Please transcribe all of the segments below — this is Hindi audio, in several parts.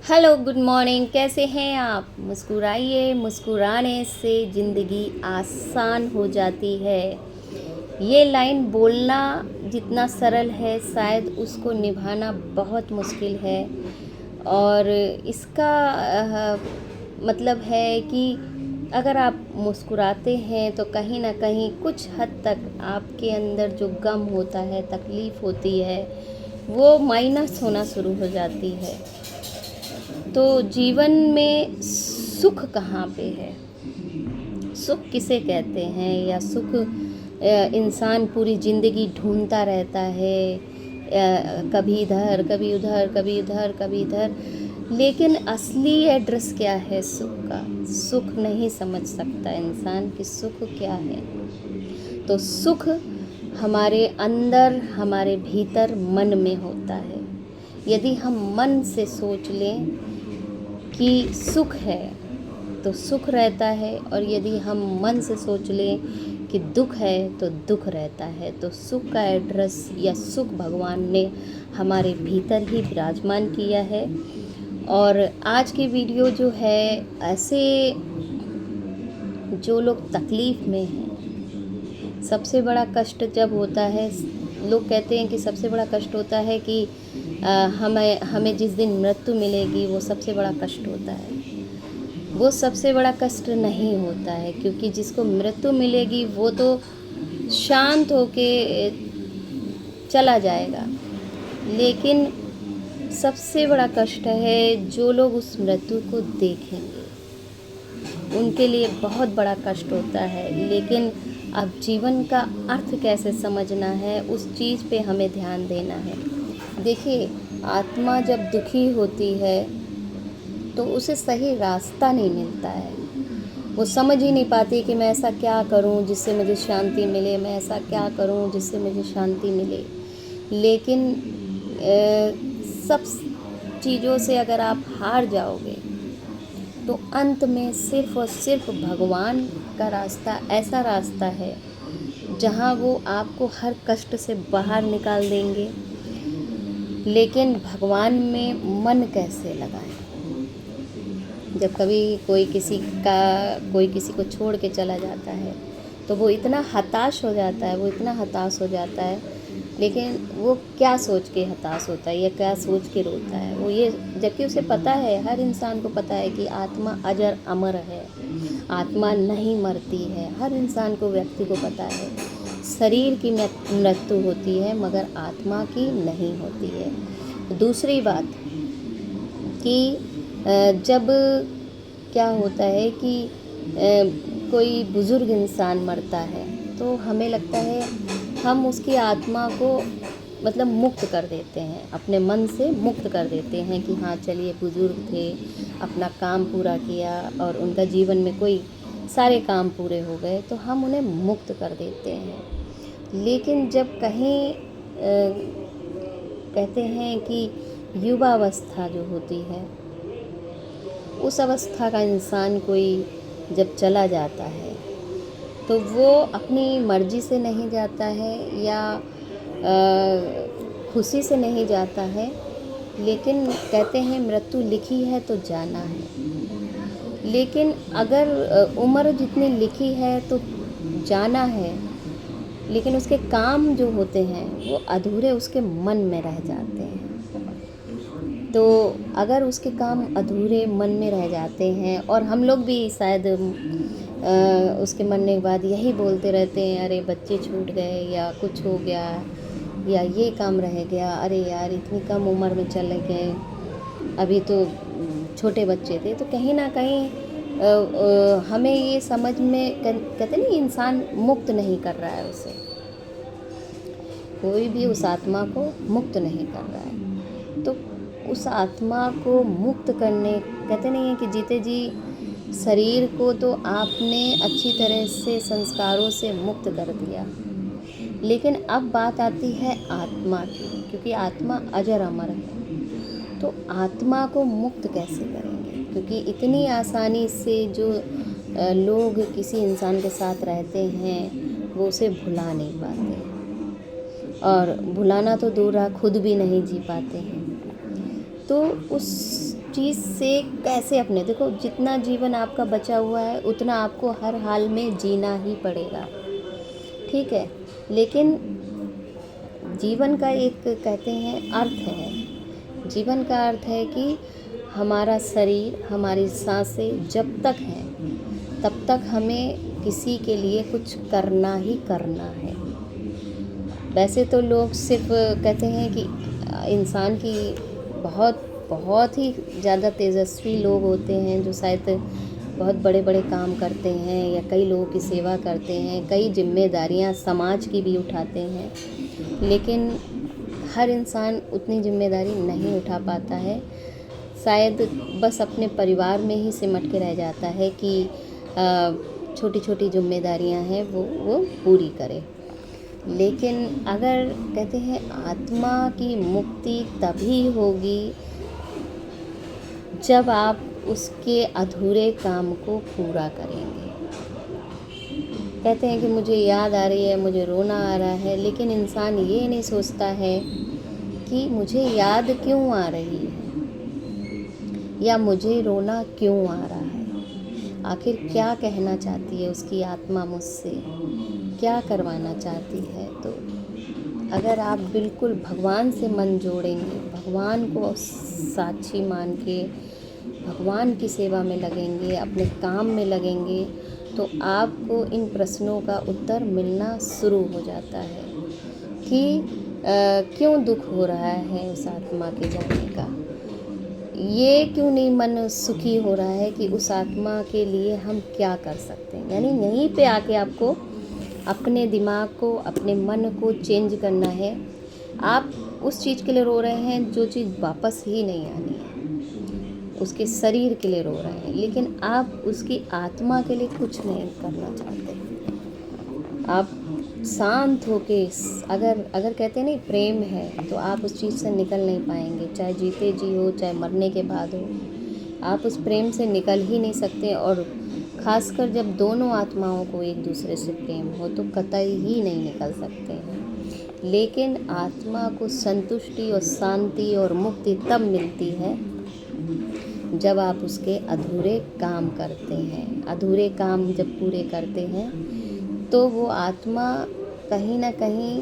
Hello, good morning. कैसे हैं आप? मुस्कुराइए, मुस्कुराने से ज़िंदगी आसान हो जाती है। ये लाइन बोलना जितना सरल है, शायद उसको निभाना बहुत मुश्किल है। और इसका मतलब है कि अगर आप मुस्कुराते हैं तो कहीं ना कहीं कुछ हद तक आपके अंदर जो गम होता है, तकलीफ़ होती है, वो माइनस होना शुरू हो जाती है। तो जीवन में सुख कहाँ पे है? सुख किसे कहते हैं? या सुख इंसान पूरी ज़िंदगी ढूंढता रहता है, कभी इधर कभी उधर, कभी इधर कभी इधर। लेकिन असली एड्रेस क्या है सुख का? सुख नहीं समझ सकता इंसान कि सुख क्या है। तो सुख हमारे अंदर, हमारे भीतर, मन में होता है। यदि हम मन से सोच लें कि सुख है तो सुख रहता है, और यदि हम मन से सोच लें कि दुख है तो दुख रहता है। तो सुख का एड्रेस या सुख भगवान ने हमारे भीतर ही विराजमान किया है। और आज की वीडियो जो है, ऐसे जो लोग तकलीफ़ में हैं, सबसे बड़ा कष्ट जब होता है, लोग कहते हैं कि सबसे बड़ा कष्ट होता है कि हमें जिस दिन मृत्यु मिलेगी वो सबसे बड़ा कष्ट होता है। वो सबसे बड़ा कष्ट नहीं होता है, क्योंकि जिसको मृत्यु मिलेगी वो तो शांत होके चला जाएगा। लेकिन सबसे बड़ा कष्ट है जो लोग उस मृत्यु को देखेंगे, उनके लिए बहुत बड़ा कष्ट होता है। लेकिन अब जीवन का अर्थ कैसे समझना है, उस चीज़ पे हमें ध्यान देना है। देखिए, आत्मा जब दुखी होती है तो उसे सही रास्ता नहीं मिलता है। वो समझ ही नहीं पाती कि मैं ऐसा क्या करूं जिससे मुझे शांति मिले, मैं ऐसा क्या करूं जिससे मुझे शांति मिले। लेकिन सब चीज़ों से अगर आप हार जाओगे तो अंत में सिर्फ़ और सिर्फ भगवान का रास्ता ऐसा रास्ता है जहाँ वो आपको हर कष्ट से बाहर निकाल देंगे। लेकिन भगवान में मन कैसे लगाएं? जब कभी कोई किसी को छोड़ के चला जाता है तो वो इतना हताश हो जाता है, वो इतना हताश हो जाता है। लेकिन वो क्या सोच के हताश होता है या क्या सोच के रोता है? वो ये, जबकि उसे पता है, हर इंसान को पता है कि आत्मा अजर अमर है, आत्मा नहीं मरती है। हर इंसान को, व्यक्ति को पता है शरीर की मृत्यु होती है मगर आत्मा की नहीं होती है। दूसरी बात कि जब क्या होता है कि कोई बुज़ुर्ग इंसान मरता है तो हमें लगता है हम उसकी आत्मा को मतलब मुक्त कर देते हैं, अपने मन से मुक्त कर देते हैं कि हाँ चलिए, बुज़ुर्ग थे, अपना काम पूरा किया और उनका जीवन में कोई सारे काम पूरे हो गए, तो हम उन्हें मुक्त कर देते हैं। लेकिन जब कहीं कहते हैं कि युवावस्था जो होती है, उस अवस्था का इंसान कोई जब चला जाता है तो वो अपनी मर्ज़ी से नहीं जाता है या खुशी से नहीं जाता है। लेकिन कहते हैं मृत्यु लिखी है तो जाना है। लेकिन अगर उम्र जितनी लिखी है तो जाना है, लेकिन उसके काम जो होते हैं वो अधूरे उसके मन में रह जाते हैं। तो अगर उसके काम अधूरे मन में रह जाते हैं, और हम लोग भी शायद उसके मरने के बाद यही बोलते रहते हैं, अरे बच्चे छूट गए या कुछ हो गया या ये काम रह गया, अरे यार इतनी कम उम्र में चले गए, अभी तो छोटे बच्चे थे। तो कहीं ना कहीं हमें ये समझ में कहते नहीं, इंसान मुक्त नहीं कर रहा है उसे, कोई भी उस आत्मा को मुक्त नहीं कर रहा है। तो उस आत्मा को मुक्त करने, कहते नहीं है कि जीते जी शरीर को तो आपने अच्छी तरह से संस्कारों से मुक्त कर दिया, लेकिन अब बात आती है आत्मा की, क्योंकि आत्मा अजर अमर है। तो आत्मा को मुक्त कैसे करेंगे? क्योंकि इतनी आसानी से जो लोग किसी इंसान के साथ रहते हैं वो उसे भुला नहीं पाते, और भुलाना तो दूर रहा, खुद भी नहीं जी पाते हैं। तो उस चीज़ से कैसे अपने देखो, जितना जीवन आपका बचा हुआ है उतना आपको हर हाल में जीना ही पड़ेगा, ठीक है। लेकिन जीवन का एक कहते हैं अर्थ है, जीवन का अर्थ है कि हमारा शरीर, हमारी सांसें जब तक हैं तब तक हमें किसी के लिए कुछ करना ही करना है। वैसे तो लोग सिर्फ कहते हैं कि इंसान की बहुत बहुत ही ज़्यादा तेजस्वी लोग होते हैं जो शायद बहुत बड़े बड़े काम करते हैं या कई लोगों की सेवा करते हैं, कई जिम्मेदारियां समाज की भी उठाते हैं, लेकिन हर इंसान उतनी जिम्मेदारी नहीं उठा पाता है। शायद बस अपने परिवार में ही सिमट के रह जाता है कि छोटी छोटी जिम्मेदारियां हैं वो पूरी करे। लेकिन अगर कहते हैं आत्मा की मुक्ति तभी होगी जब आप उसके अधूरे काम को पूरा करेंगे। कहते हैं कि मुझे याद आ रही है, मुझे रोना आ रहा है, लेकिन इंसान ये नहीं सोचता है कि मुझे याद क्यों आ रही है या मुझे रोना क्यों आ रहा है। आखिर क्या कहना चाहती है उसकी आत्मा मुझसे, क्या करवाना चाहती है। तो अगर आप बिल्कुल भगवान से मन जोड़ेंगे, भगवान को साक्षी मान के भगवान की सेवा में लगेंगे, अपने काम में लगेंगे, तो आपको इन प्रश्नों का उत्तर मिलना शुरू हो जाता है कि क्यों दुख हो रहा है उस आत्मा के जाने का, ये क्यों नहीं मन सुखी हो रहा है कि उस आत्मा के लिए हम क्या कर सकते हैं। यानी यहीं पे आके आपको अपने दिमाग को, अपने मन को चेंज करना है। आप उस चीज़ के लिए रो रहे हैं जो चीज़ वापस ही नहीं आनी है, उसके शरीर के लिए रो रहे हैं, लेकिन आप उसकी आत्मा के लिए कुछ नहीं करना चाहते। आप शांत होके अगर कहते हैं नहीं प्रेम है, तो आप उस चीज़ से निकल नहीं पाएंगे, चाहे जीते जी हो चाहे मरने के बाद हो, आप उस प्रेम से निकल ही नहीं सकते। और ख़ासकर जब दोनों आत्माओं को एक दूसरे से प्रेम हो तो कतई ही नहीं निकल सकते हैं। लेकिन आत्मा को संतुष्टि और शांति और मुक्ति तब मिलती है जब आप उसके अधूरे काम करते हैं। अधूरे काम जब पूरे करते हैं तो वो आत्मा कहीं ना कहीं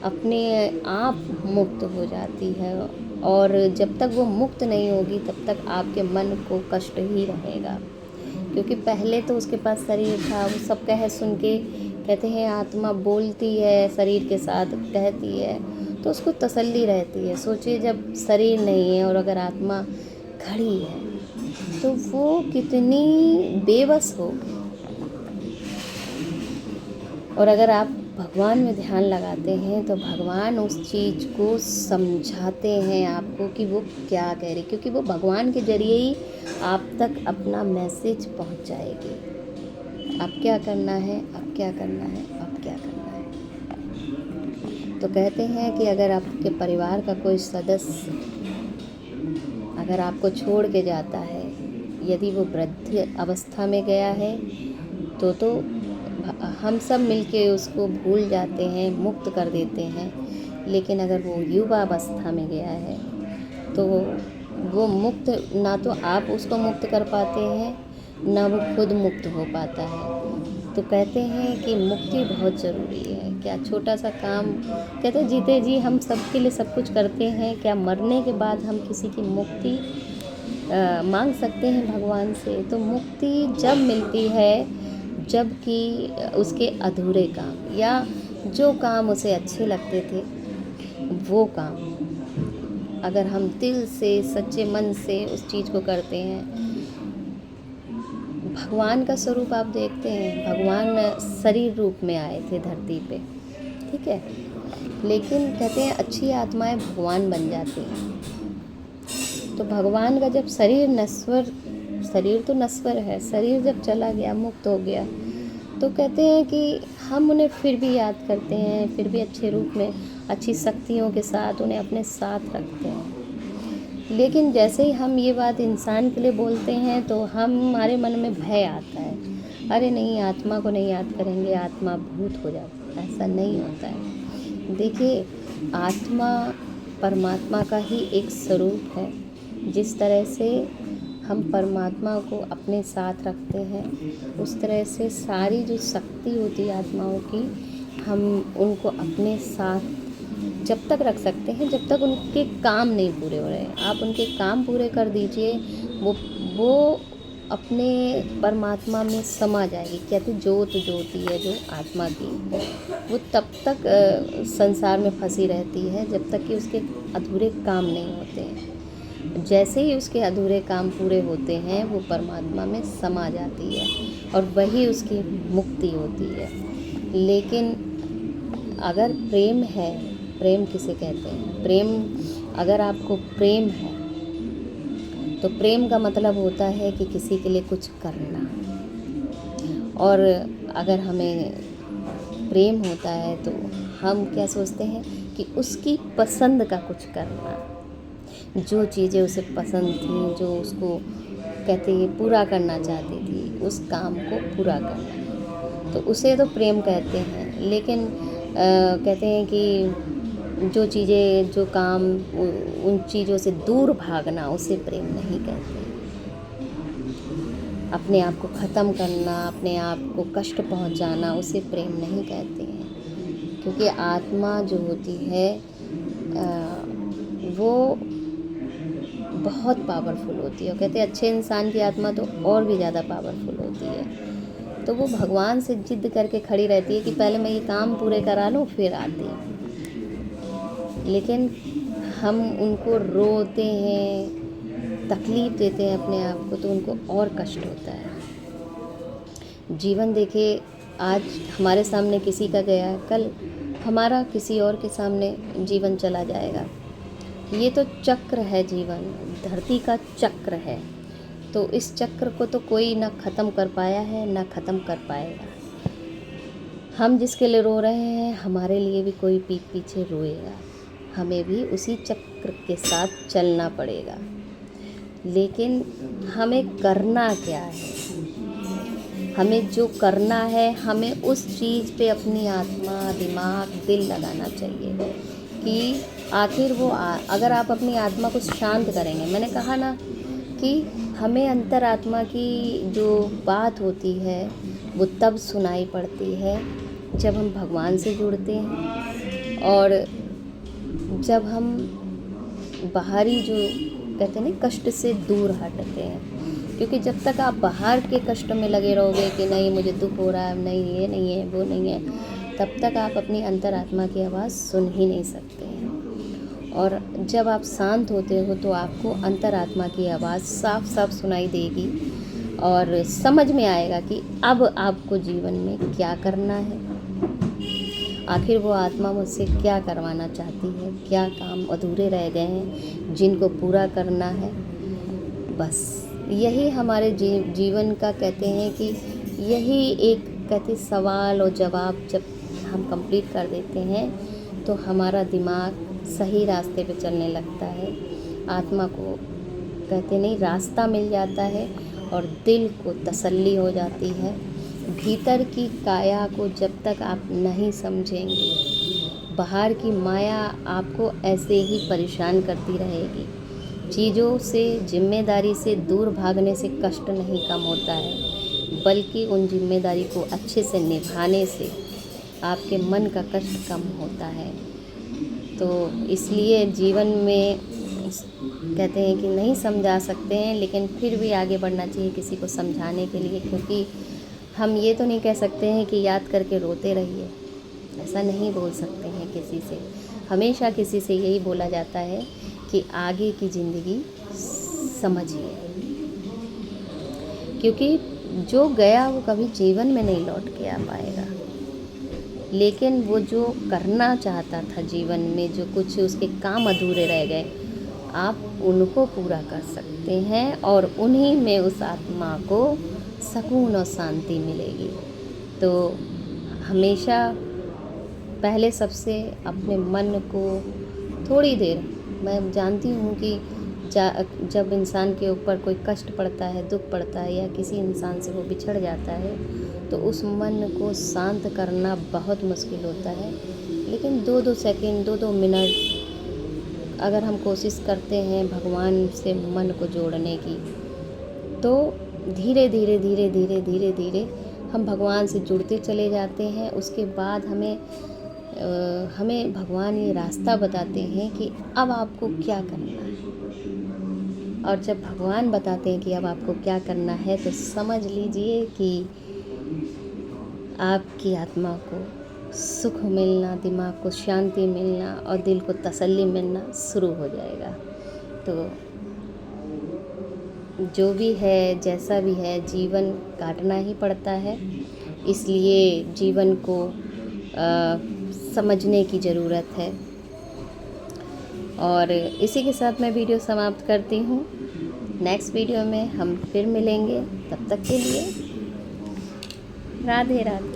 अपने आप मुक्त हो जाती है, और जब तक वो मुक्त नहीं होगी तब तक आपके मन को कष्ट ही रहेगा। क्योंकि पहले तो उसके पास शरीर था, वो सब कह सुन के कहते हैं आत्मा बोलती है, शरीर के साथ कहती है, तो उसको तसल्ली रहती है। सोचिए जब शरीर नहीं है और अगर आत्मा खड़ी है तो वो कितनी बेबस होगी। और अगर आप भगवान में ध्यान लगाते हैं तो भगवान उस चीज़ को समझाते हैं आपको कि वो क्या कह रही, क्योंकि वो भगवान के जरिए ही आप तक अपना मैसेज पहुंचाएगी। आप क्या करना है, आप क्या करना है, आप क्या करना है। तो कहते हैं कि अगर आपके परिवार का कोई सदस्य अगर आपको छोड़ के जाता है, यदि वो वृद्ध अवस्था में गया है तो हम सब मिलके उसको भूल जाते हैं, मुक्त कर देते हैं। लेकिन अगर वो युवा अवस्था में गया है तो वो मुक्त, ना तो आप उसको मुक्त कर पाते हैं ना वो खुद मुक्त हो पाता है। तो कहते हैं कि मुक्ति बहुत ज़रूरी है। क्या छोटा सा काम, कहते हैं जीते जी हम सबके लिए सब कुछ करते हैं, क्या मरने के बाद हम किसी की मुक्ति मांग सकते हैं भगवान से। तो मुक्ति जब मिलती है जबकि उसके अधूरे काम या जो काम उसे अच्छे लगते थे वो काम अगर हम दिल से सच्चे मन से उस चीज़ को करते हैं। भगवान का स्वरूप आप देखते हैं, भगवान शरीर रूप में आए थे धरती पे, ठीक है, लेकिन कहते हैं अच्छी आत्माएं भगवान बन जाती हैं। तो भगवान का जब शरीर तो नश्वर है, शरीर जब चला गया, मुक्त हो गया, तो कहते हैं कि हम उन्हें फिर भी याद करते हैं, फिर भी अच्छे रूप में अच्छी शक्तियों के साथ उन्हें अपने साथ रखते हैं। लेकिन जैसे ही हम ये बात इंसान के लिए बोलते हैं तो हमारे मन में भय आता है, अरे नहीं आत्मा को नहीं याद करेंगे, आत्मा भूत हो जाती है। ऐसा नहीं होता है। देखिए आत्मा परमात्मा का ही एक स्वरूप है, जिस तरह से हम परमात्मा को अपने साथ रखते हैं, उस तरह से सारी जो शक्ति होती है आत्माओं की, हम उनको अपने साथ जब तक रख सकते हैं जब तक उनके काम नहीं पूरे हो रहे हैं। आप उनके काम पूरे कर दीजिए, वो अपने परमात्मा में समा जाएगी। कहते ज्योत ज्योति है जो आत्मा की, वो तब तक संसार में फंसी रहती है जब तक कि उसके अधूरे काम नहीं होते हैं। जैसे ही उसके अधूरे काम पूरे होते हैं वो परमात्मा में समा जाती है और वही उसकी मुक्ति होती है। लेकिन अगर प्रेम है, प्रेम किसे कहते हैं? प्रेम, अगर आपको प्रेम है तो प्रेम का मतलब होता है कि किसी के लिए कुछ करना। और अगर हमें प्रेम होता है तो हम क्या सोचते हैं कि उसकी पसंद का कुछ करना, जो चीज़ें उसे पसंद थी, जो उसको कहते हैं पूरा करना चाहती थी, उस काम को पूरा करना, तो उसे तो प्रेम कहते हैं। लेकिन कहते हैं कि जो चीज़ें, जो काम, उन चीज़ों से दूर भागना, उसे प्रेम नहीं कहते। अपने आप को ख़त्म करना, अपने आप को कष्ट पहुंचाना, उसे प्रेम नहीं कहते हैं। क्योंकि आत्मा जो होती है वो बहुत पावरफुल होती है। और कहते हैं अच्छे इंसान की आत्मा तो और भी ज़्यादा पावरफुल होती है। तो वो भगवान से जिद करके खड़ी रहती है कि पहले मैं ये काम पूरे करा लूँ फिर आती। लेकिन हम उनको रोते हैं, तकलीफ़ देते हैं अपने आप को, तो उनको और कष्ट होता है। जीवन देखिए, आज हमारे सामने किसी का गया है, कल हमारा किसी और के सामने जीवन चला जाएगा। ये तो चक्र है, जीवन धरती का चक्र है। तो इस चक्र को तो कोई ना ख़त्म कर पाया है ना ख़त्म कर पाएगा। हम जिसके लिए रो रहे हैं, हमारे लिए भी कोई पीठ पीछे रोएगा। हमें भी उसी चक्र के साथ चलना पड़ेगा। लेकिन हमें करना क्या है? हमें जो करना है, हमें उस चीज़ पे अपनी आत्मा, दिमाग, दिल लगाना चाहिए कि आखिर वो अगर आप अपनी आत्मा को शांत करेंगे, मैंने कहा ना कि हमें अंतरात्मा की जो बात होती है वो तब सुनाई पड़ती है जब हम भगवान से जुड़ते हैं और जब हम बाहरी जो कहते हैं ना कष्ट से दूर हटते हैं। क्योंकि जब तक आप बाहर के कष्ट में लगे रहोगे कि नहीं मुझे दुख हो रहा है, नहीं ये नहीं है, वो नहीं है, तब तक आप अपनी अंतरात्मा की आवाज़ सुन ही नहीं सकते हैं। और जब आप शांत होते हो तो आपको अंतरात्मा की आवाज़ साफ साफ सुनाई देगी और समझ में आएगा कि अब आपको जीवन में क्या करना है। आखिर वो आत्मा मुझसे क्या करवाना चाहती है, क्या काम अधूरे रह गए हैं जिनको पूरा करना है। बस यही हमारे जीवन का कहते हैं कि यही एक कहते सवाल और जवाब जब हम कंप्लीट कर देते हैं तो हमारा दिमाग सही रास्ते पे चलने लगता है। आत्मा को कहते नहीं रास्ता मिल जाता है और दिल को तसल्ली हो जाती है। भीतर की काया को जब तक आप नहीं समझेंगे, बाहर की माया आपको ऐसे ही परेशान करती रहेगी। चीज़ों से, जिम्मेदारी से दूर भागने से कष्ट नहीं कम होता है, बल्कि उन जिम्मेदारी को अच्छे से निभाने से आपके मन का कष्ट कम होता है। तो इसलिए जीवन में कहते हैं कि नहीं समझा सकते हैं, लेकिन फिर भी आगे बढ़ना चाहिए किसी को समझाने के लिए। क्योंकि हम ये तो नहीं कह सकते हैं कि याद करके रोते रहिए, ऐसा नहीं बोल सकते हैं किसी से। हमेशा किसी से यही बोला जाता है कि आगे की ज़िंदगी समझिए, क्योंकि जो गया वो कभी जीवन में नहीं लौट के आ पाएगा। लेकिन वो जो करना चाहता था जीवन में, जो कुछ उसके काम अधूरे रह गए, आप उनको पूरा कर सकते हैं और उन्हीं में उस आत्मा को सुकून और शांति मिलेगी। तो हमेशा पहले सबसे अपने मन को थोड़ी देर, मैं जानती हूँ कि जब इंसान के ऊपर कोई कष्ट पड़ता है, दुख पड़ता है या किसी इंसान से वो बिछड़ जाता है तो उस मन को शांत करना बहुत मुश्किल होता है। लेकिन 2-2 सेकंड, 2-2 मिनट अगर हम कोशिश करते हैं भगवान से मन को जोड़ने की, तो धीरे धीरे धीरे धीरे धीरे धीरे हम भगवान से जुड़ते चले जाते हैं। उसके बाद हमें भगवान ये रास्ता बताते हैं कि अब आपको क्या करना है। और जब भगवान बताते हैं कि अब आपको क्या करना है, तो समझ लीजिए कि आपकी आत्मा को सुख मिलना, दिमाग को शांति मिलना और दिल को तसल्ली मिलना शुरू हो जाएगा। तो जो भी है, जैसा भी है, जीवन काटना ही पड़ता है, इसलिए जीवन को समझने की ज़रूरत है। और इसी के साथ मैं वीडियो समाप्त करती हूँ। नेक्स्ट वीडियो में हम फिर मिलेंगे, तब तक के लिए राधे राधे।